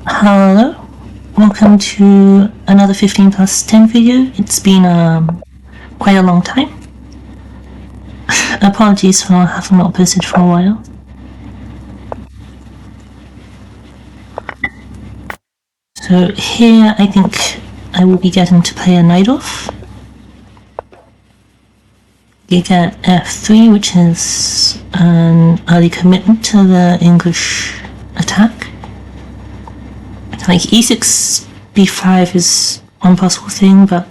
Hello, welcome to another 15+10 video. It's been quite a long time. Apologies for having not posted for a while. So here I think I will be getting to play a Najdorf. You get F3, which is an early commitment to the English attack. Like E6, B5 is one possible thing, but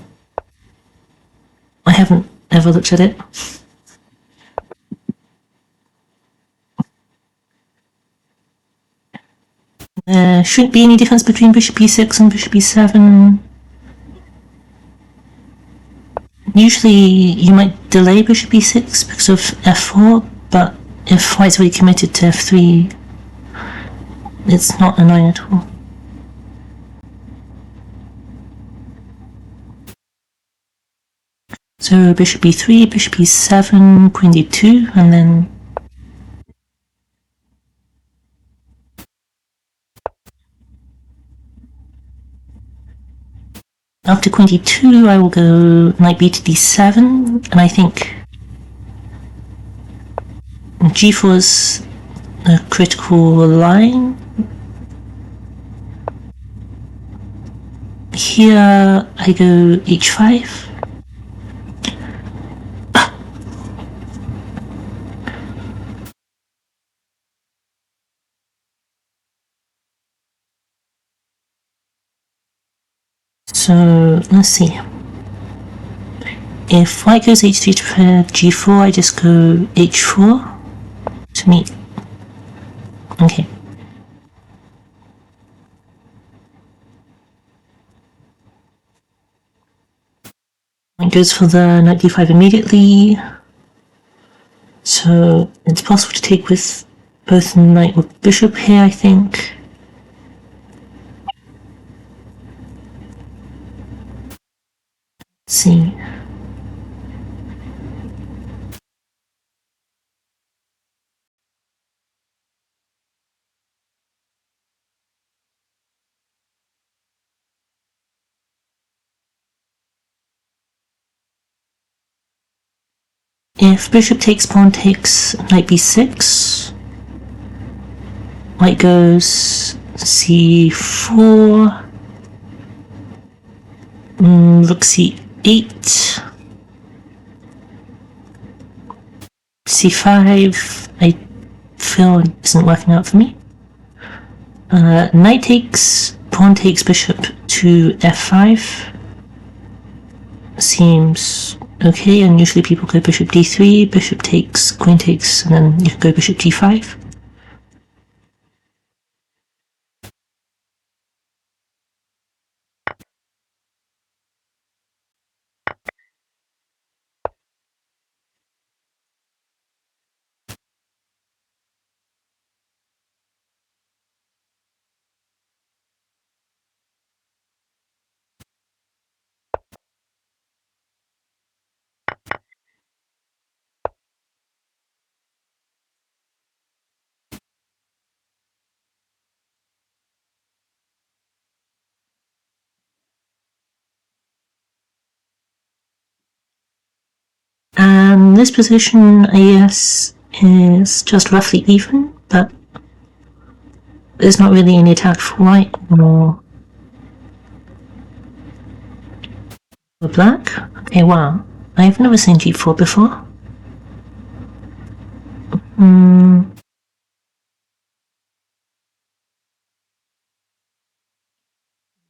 I haven't ever looked at it. There shouldn't be any difference between bishop e6 and bishop e7. Usually you might delay bishop e6 because of f4, but if white's already committed to f3, it's not annoying at all. So bishop e3, bishop e7, queen d2, and then after queen d2 I will go knight b to d7, and I think g4 is a critical line. Here I go h5. So let's see. If white goes h3 to prepare g4, I just go h4 to meet. Okay. White goes for the knight d5 immediately. So it's possible to take with both knight or bishop here, I think. Let's see. If bishop takes, pawn takes, knight b6, white goes c4, rook c8, c5, I feel isn't working out for me. Knight takes, pawn takes bishop to f5 seems okay, and usually people go bishop d3, bishop takes, queen takes, and then you can go bishop g5. And this position, I guess, is just roughly even, but there's not really any attack for white or for black. Okay, wow. I've never seen g4 before.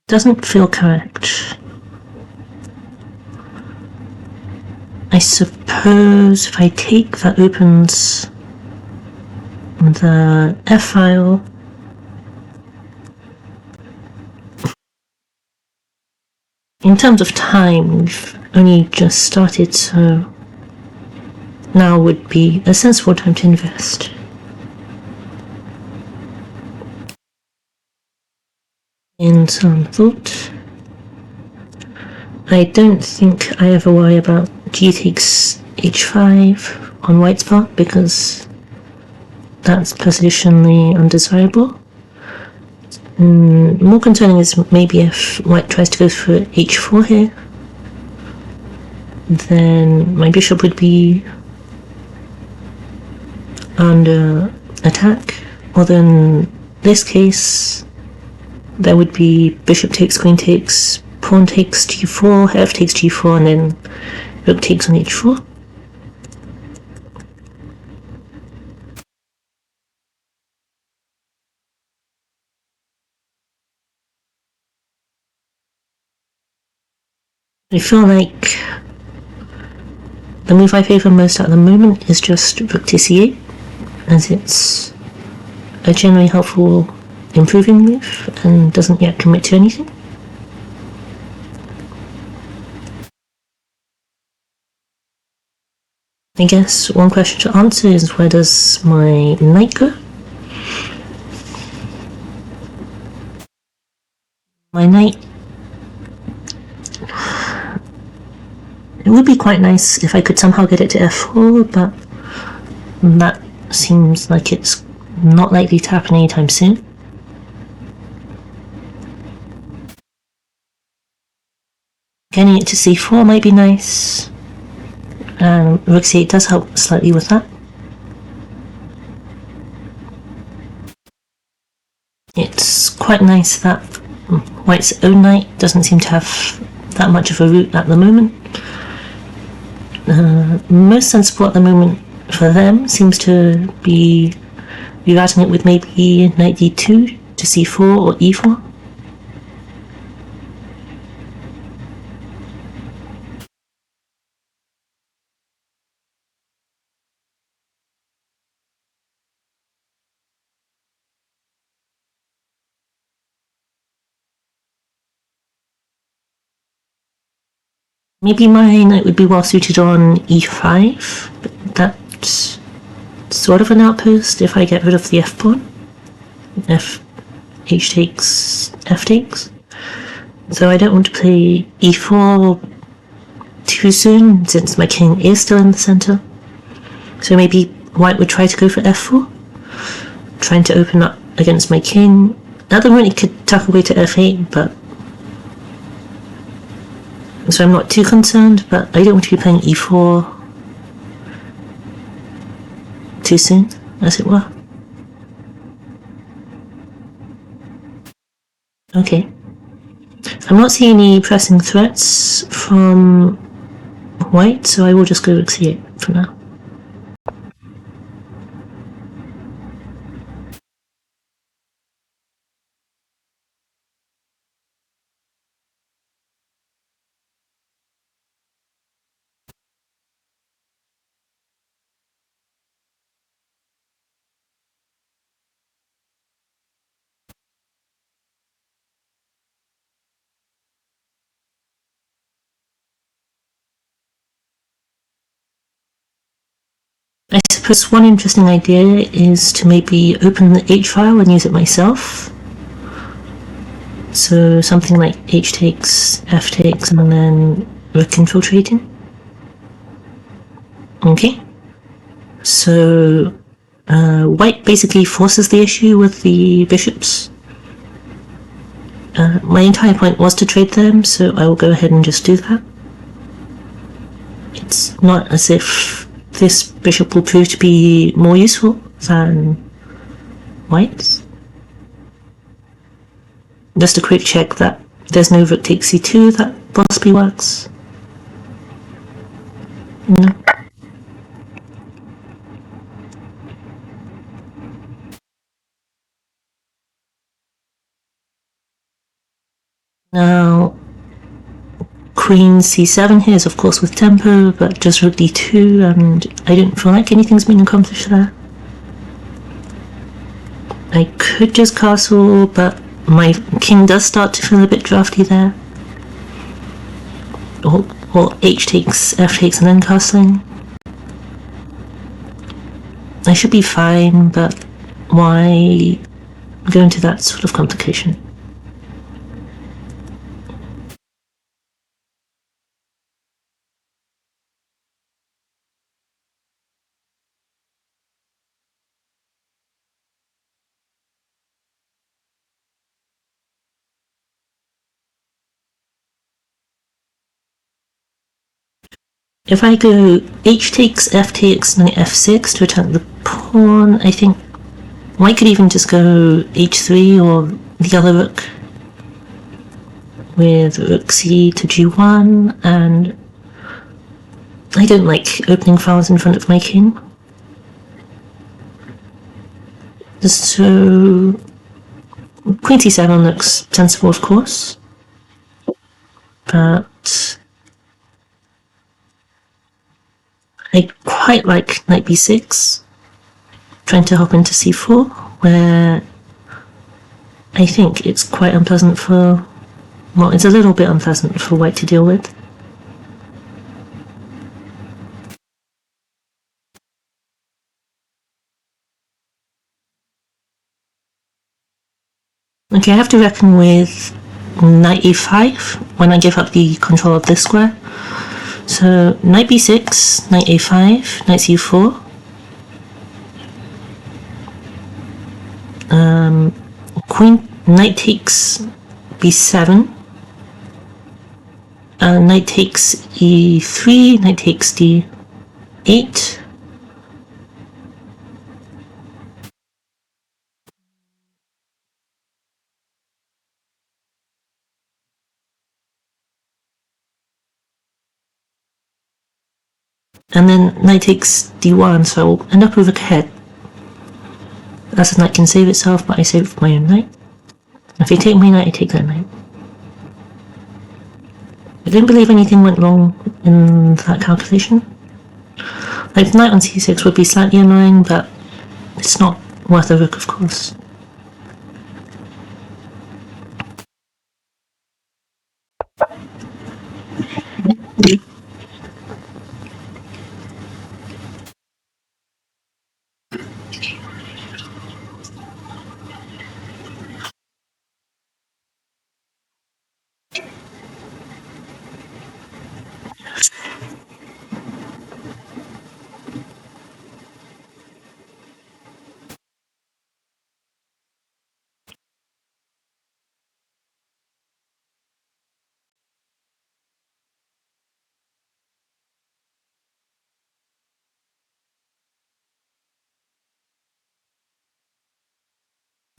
Doesn't feel correct. I suppose if I take, that opens the F file. In terms of time, we've only just started, so now would be a sensible time to invest. In some thought. I don't think I ever worry about g takes h5 on white's part because that's positionally undesirable. More concerning is maybe if white tries to go for h4 here, then my bishop would be under attack. Although in this case, there would be bishop takes, queen takes, pawn takes g4, f takes g4, and then rook takes on h4. I feel like the move I favour most at the moment is just rook to c8, as it's a generally helpful improving move and doesn't yet commit to anything. I guess one question to answer is, where does my knight go? My knight... It would be quite nice if I could somehow get it to f4, but that seems like it's not likely to happen anytime soon. Getting it to c4 might be nice. Rook c8 does help slightly with that. It's quite nice that white's own knight doesn't seem to have that much of a route at the moment. Most sensible at the moment for them seems to be rerouting it with maybe knight d2 to c4 or e4. Maybe my knight would be well suited on e5, but that's sort of an outpost if I get rid of the f-pawn. H takes, f takes. So I don't want to play e4 too soon, since my king is still in the center. So maybe white would try to go for f4, trying to open up against my king. At the moment he could tuck away to f8, but so I'm not too concerned, but I don't want to be playing e4 too soon, as it were. Okay. I'm not seeing any pressing threats from white, so I will just go rook c8 for now. I suppose one interesting idea is to maybe open the H file and use it myself. So something like H takes, F takes, and then rook infiltrating. Okay. So white basically forces the issue with the bishops. My entire point was to trade them, so I will go ahead and just do that. It's not as if this bishop will prove to be more useful than white's. Just a quick check that there's no rook takes c2 that possibly works. No. Now, queen c7 here is of course with tempo, but just rook d2, and I don't feel like anything's been accomplished there. I could just castle, but my king does start to feel a bit drafty there. Or h takes, f takes, and then castling. I should be fine, but why go into that sort of complication? If I go h takes, f takes, knight f6 to attack the pawn, I think white could even just go h3 or the other rook with rook c to g1, and I don't like opening files in front of my king. So queen c7 looks sensible, of course, but I quite like knight b6, trying to hop into c4, where I think it's quite unpleasant for, well, it's a little bit unpleasant for white to deal with. Okay, I have to reckon with knight a5 when I give up the control of this square. So knight b6, knight a5, knight c4. Queen, knight takes b7. Knight takes e3, knight takes d8. And then knight takes d1, so I'll end up with a ahead. As the knight can save itself, but I save my own knight. If they take my knight, I take their knight. I don't believe anything went wrong in that calculation. Like, knight on c6 would be slightly annoying, but it's not worth a rook, of course.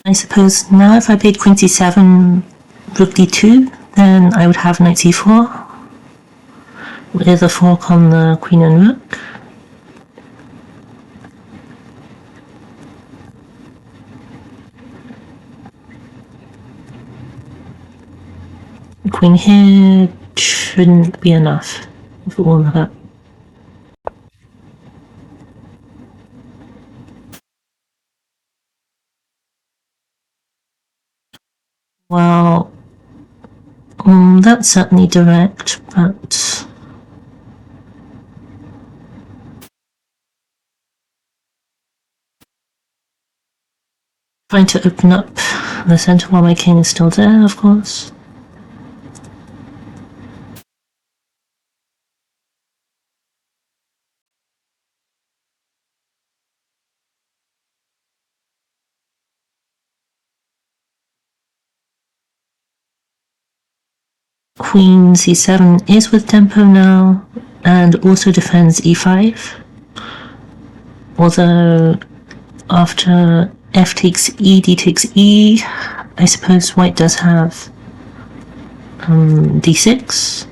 I suppose now if I played queen c7, rook d2, then I would have knight c4 with a fork on the queen and rook. Queen here shouldn't be enough for all of that. Well, that's certainly direct, but trying to open up the center while my king is still there, of course. Queen c7 is with tempo now, and also defends e5. Although, after f takes e, d takes e, I suppose white does have d6.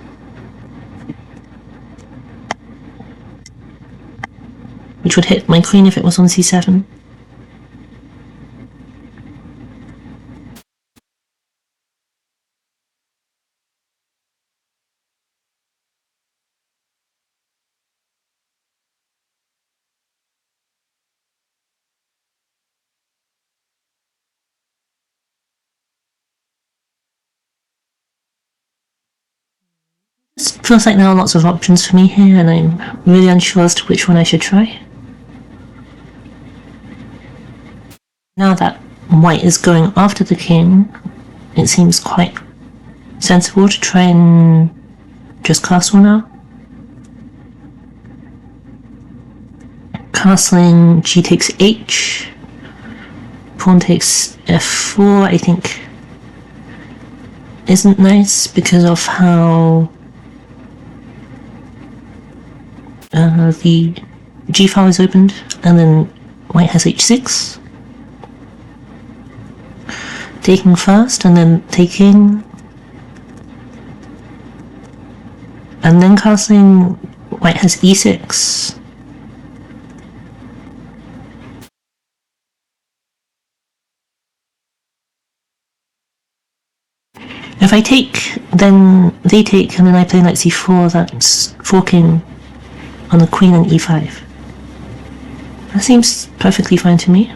Which would hit my queen if it was on c7. It feels like there are lots of options for me here, and I'm really unsure as to which one I should try. Now that white is going after the king, it seems quite sensible to try and just castle now. Castling g takes h, pawn takes f4, I think isn't nice because of how the G file is opened, and then white has h6. Taking first, and then taking, and then castling. White has e6. If I take, then they take, and then I play knight c4, that's forking on the queen and e5. That seems perfectly fine to me.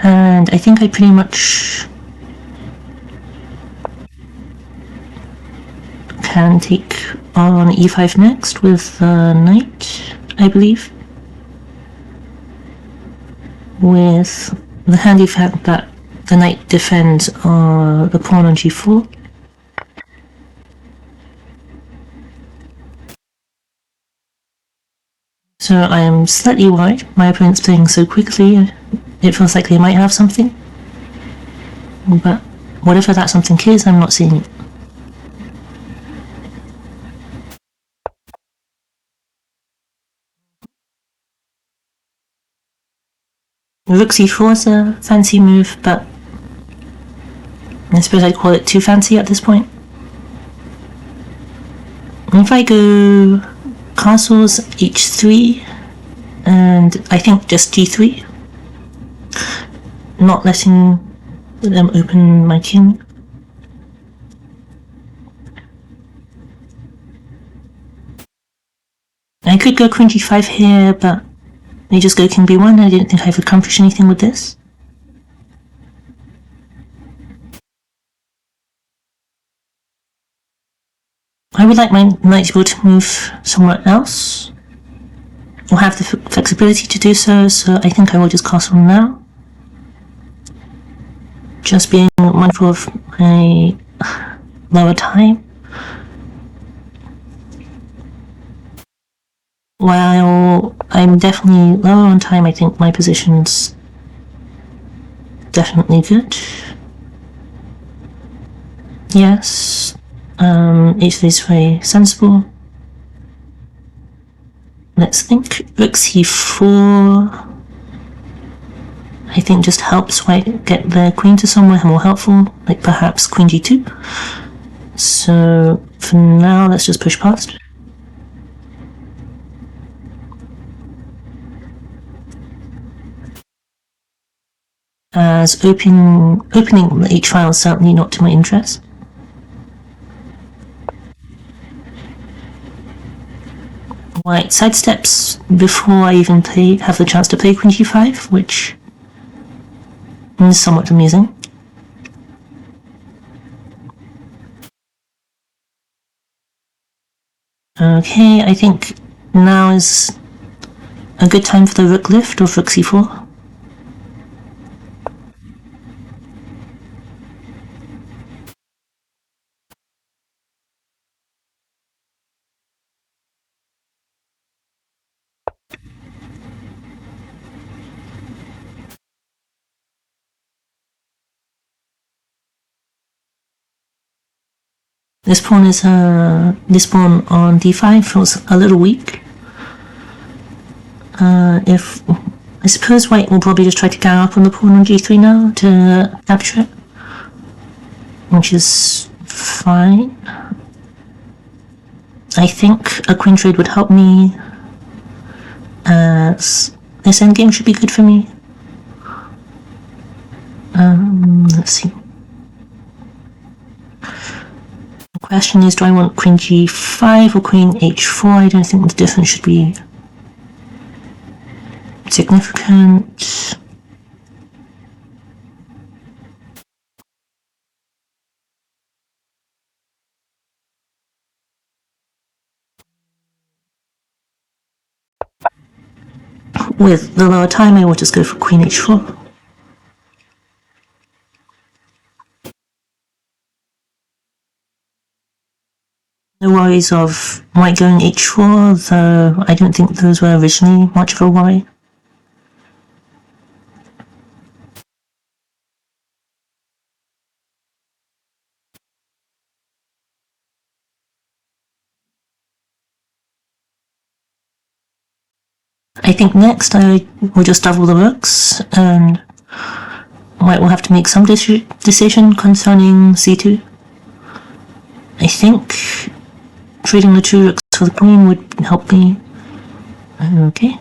And I think I pretty much can take on e5 next with knight, I believe. With the handy fact that the knight defends the pawn on g4. So I am slightly worried. My opponent's playing so quickly, it feels like they might have something. But whatever that something is, I'm not seeing it. Rook c4 is a fancy move, but I suppose I'd call it too fancy at this point. If I go castles h3, and I think just g3, not letting them open my king. I could go queen g5 here, but they just go king b1. I didn't think I've accomplished anything with this. I would like my knight to be able to move somewhere else, or have the flexibility to do so, so I think I will just castle now. Just being mindful of my lower time. While I'm definitely lower on time, I think my position's definitely good. Yes, h3 is very sensible. Let's think. Rook c4, I think just helps white get their queen to somewhere more helpful, like perhaps queen g2. So for now, let's just push past. As opening the h file is certainly not to my interest. White sidesteps before I even have the chance to play queen g5, which is somewhat amusing. Okay, I think now is a good time for the rook lift of rook c4. This pawn on d5 feels a little weak. I suppose white will probably just try to gang up on the pawn on g3 now to capture it, which is fine. I think a queen trade would help me, as this endgame should be good for me. Let's see. The question is, do I want queen g5 or queen h4? I don't think the difference should be significant. with the lower time, I will just go for queen h4. No worries of white going h4, though I don't think those were originally much of a worry. I think next I will just double the rooks, and white will have to make some decision concerning c2. I think trading the two rooks for the queen would help me. Okay.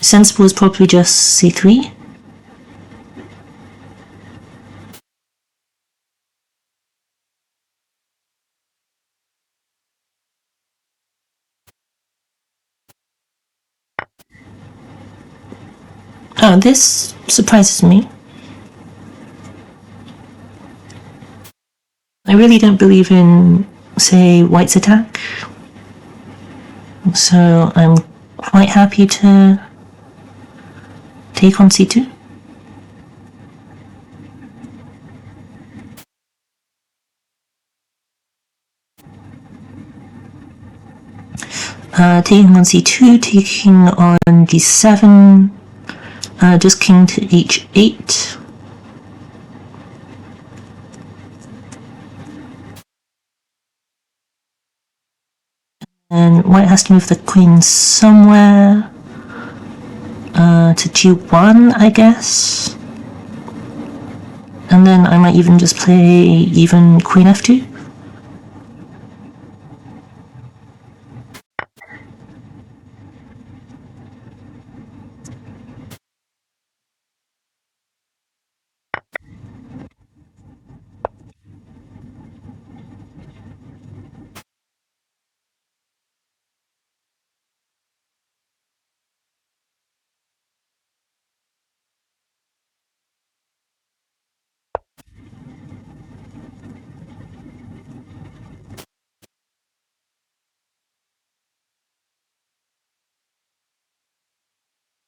Sensible is probably just c3. Oh, this surprises me. I really don't believe in, say, white's attack, so I'm quite happy to take on c2. Taking on c2, taking on d7, just king to h8. And white has to move the queen somewhere. To g1, I guess. And then I might even just play even queen f2.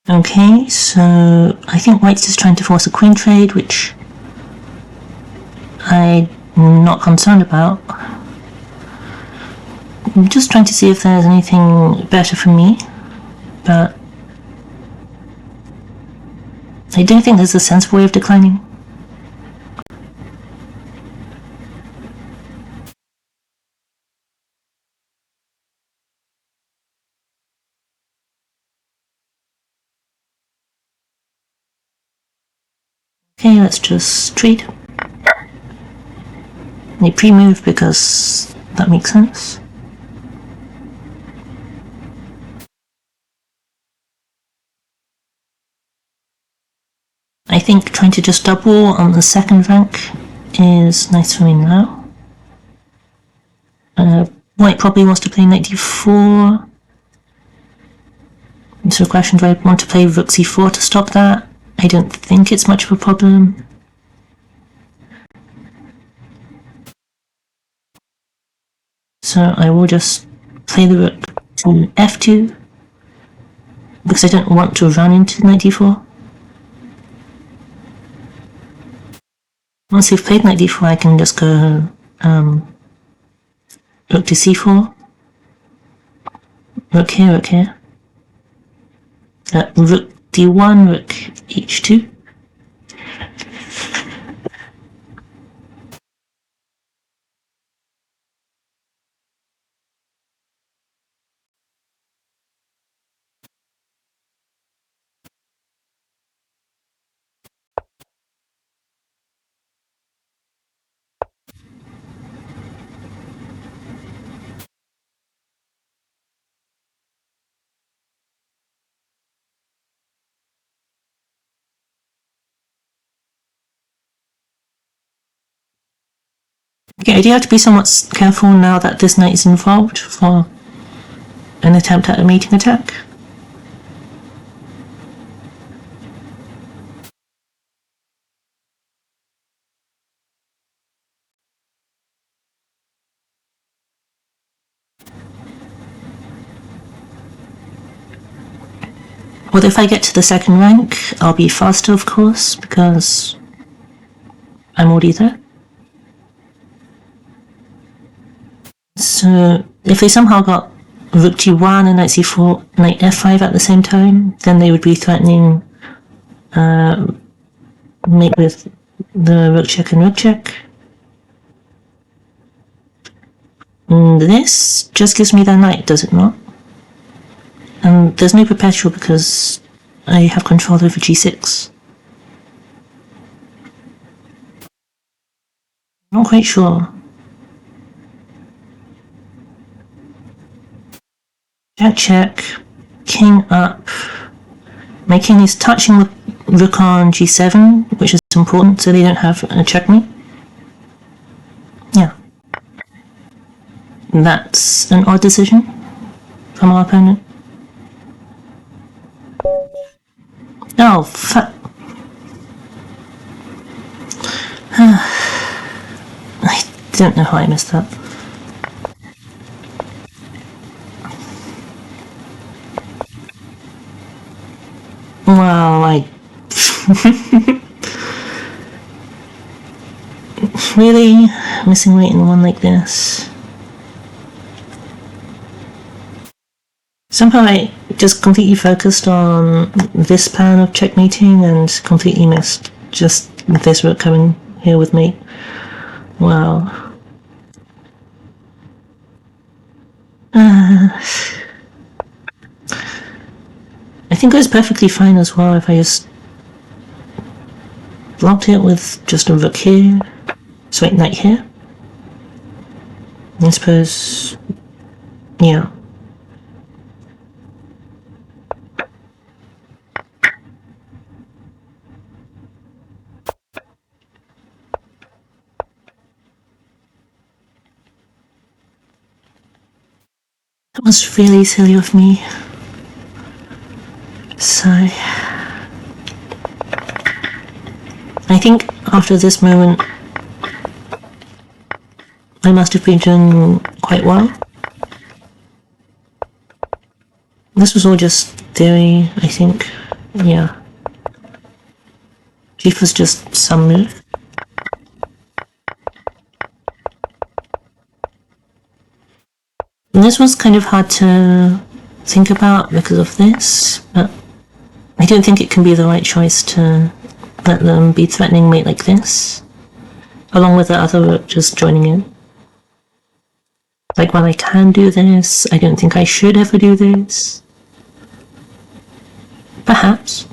Okay, so I think white's just trying to force a queen trade, which I'm not concerned about. I'm just trying to see if there's anything better for me, but I don't think there's a sensible way of declining. Okay, let's just trade. They pre-move because that makes sense. I think trying to just double on the second rank is nice for me now. White probably wants to play knight d4. So the question, do I want to play rook c4 to stop that? I don't think it's much of a problem. So I will just play the rook to f2, because I don't want to run into knight d4. Once they've played knight d4, I can just go rook to c4, rook here, rook d1, rook h2. Okay, I do have to be somewhat careful now that this knight is involved for an attempt at a mating attack. Well, if I get to the second rank, I'll be faster, of course, because I'm already there. So, if they somehow got rook d1 and knight c4, knight f5 at the same time, then they would be threatening mate with the rook check and rook check. And this just gives me the knight, does it not? And there's no perpetual because I have control over g6. I'm not quite sure. Jack check, king up. My king is touching the rook on g7, which is important so they don't have a checkmate. Yeah. That's an odd decision from our opponent. Oh, fuck. I don't know how I missed that. Well, really? Missing weight in one like this? Somehow I just completely focused on this plan of checkmating and completely missed just this rook coming here with me. Wow. I think it was perfectly fine as well if I just blocked it with just a rook here, so knight here. I suppose, yeah. That was really silly of me. So, I think after this moment, I must have been doing quite well. This was all just theory, I think. Yeah. Chief was just some move. And this was kind of hard to think about because of this, but I don't think it can be the right choice to let them be threatening mate like this, along with the other rook just joining in. Like, while I can do this, I don't think I should ever do this. Perhaps.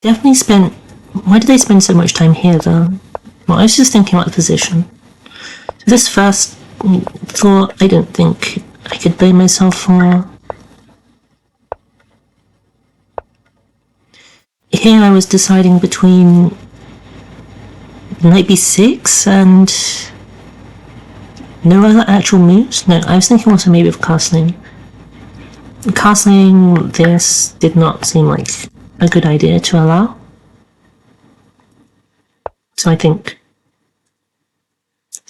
Definitely spent... Why did I spend so much time here, though? Well, I was just thinking about the position. This first thought, I don't think I could blame myself for. Here I was deciding between knight b6 and no other actual moves. No, I was thinking also maybe of castling. Castling this did not seem like a good idea to allow. So I think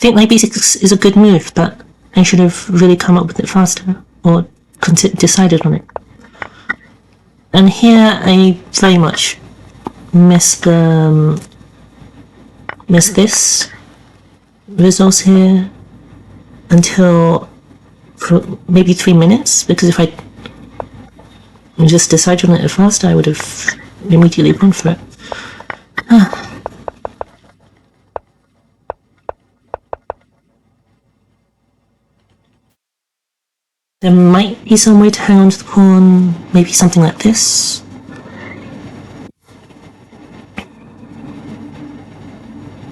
knight b6 is a good move, but I should have really come up with it faster, or decided on it. And here I very much miss this resource here until maybe 3 minutes, because if I just decided on it faster, I would have immediately gone for it. There might be some way to hang on to the pawn, maybe something like this.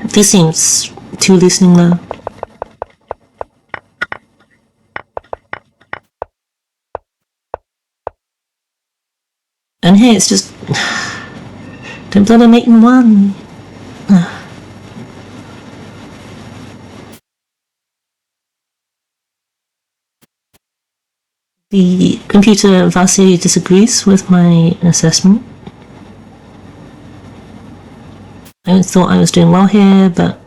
This seems too loosening though. And here it's just... don't bother making one. The computer vastly disagrees with my assessment. I thought I was doing well here, but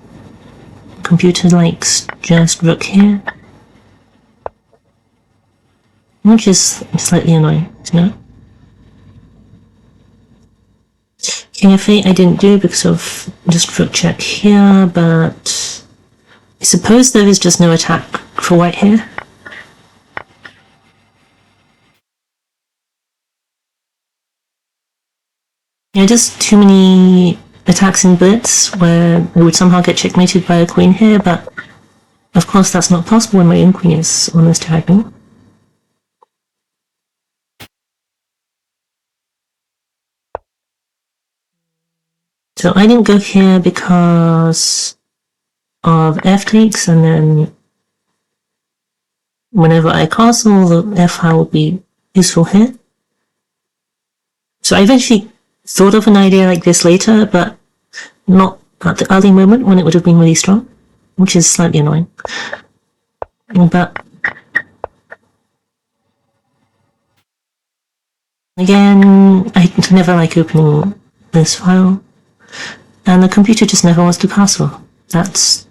computer likes just rook here, which is slightly annoying, isn't it? King f8 I didn't do because of just rook check here, but I suppose there is just no attack for white here. Yeah, just too many attacks in blitz where I would somehow get checkmated by a queen here, but of course that's not possible when my own queen is on this diagonal. So I didn't go here because of f takes, and then whenever I castle, the f file would be useful here. So I eventually thought of an idea like this later, but not at the early moment when it would have been really strong, which is slightly annoying. But again, I never like opening this file, and the computer just never wants to castle. That's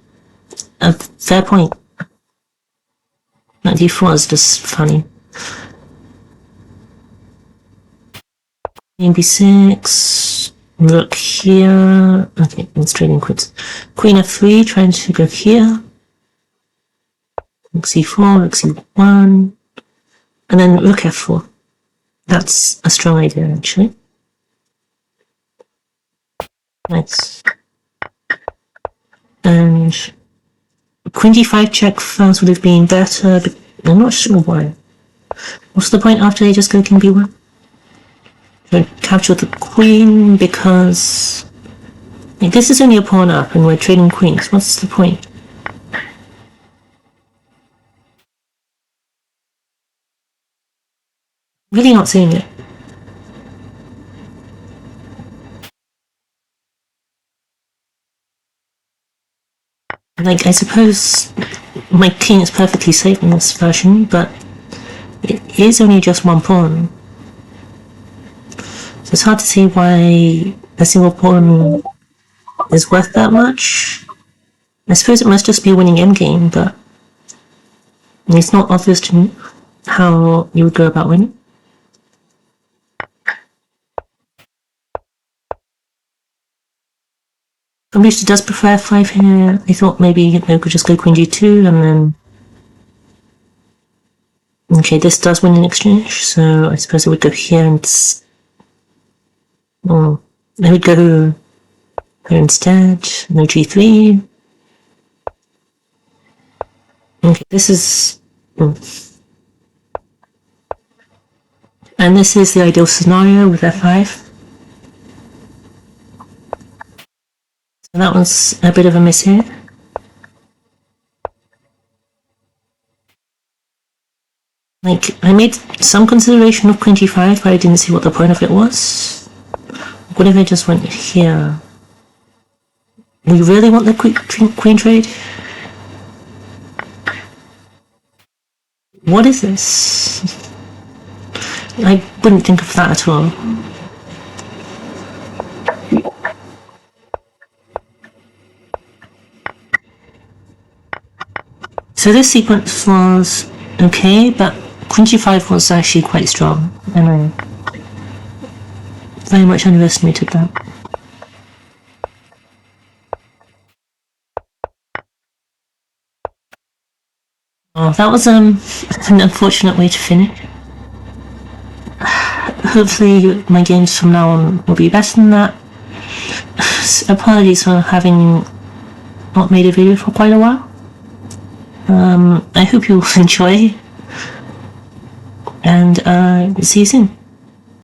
a fair point. That d4 is just funny. Queen b6, rook here. Okay, it's trading quits. Queen f3, trying to go here. Rook c4, rook c1, and then rook f4. That's a strong idea, actually. Nice. And queen d5 check first would have been better, but I'm not sure why. What's the point after they just go king b1? So capture the queen because like, this is only a pawn up and we're trading queens. What's the point? Really not seeing it. Like, I suppose my king is perfectly safe in this version, but it is only just one pawn. So it's hard to see why a single pawn is worth that much. I suppose it must just be a winning endgame, but it's not obvious to me how you would go about winning. Computer does prefer f5 here. I thought maybe they could just go queen g2 and then... Okay, this does win in exchange, so I suppose it would go here and... Oh, I would go here instead. No g3. Okay, this is... And this is the ideal scenario with f5. So that was a bit of a miss here. Like, I made some consideration of queen g5, but I didn't see what the point of it was. What if I just went here? We really want the queen trade? What is this? I wouldn't think of that at all. So this sequence was okay, but queen g5 was actually quite strong, and I very much underestimated that. Oh, that was an unfortunate way to finish. Hopefully my games from now on will be better than that. Apologies for having not made a video for quite a while. I hope you'll enjoy, and see you soon.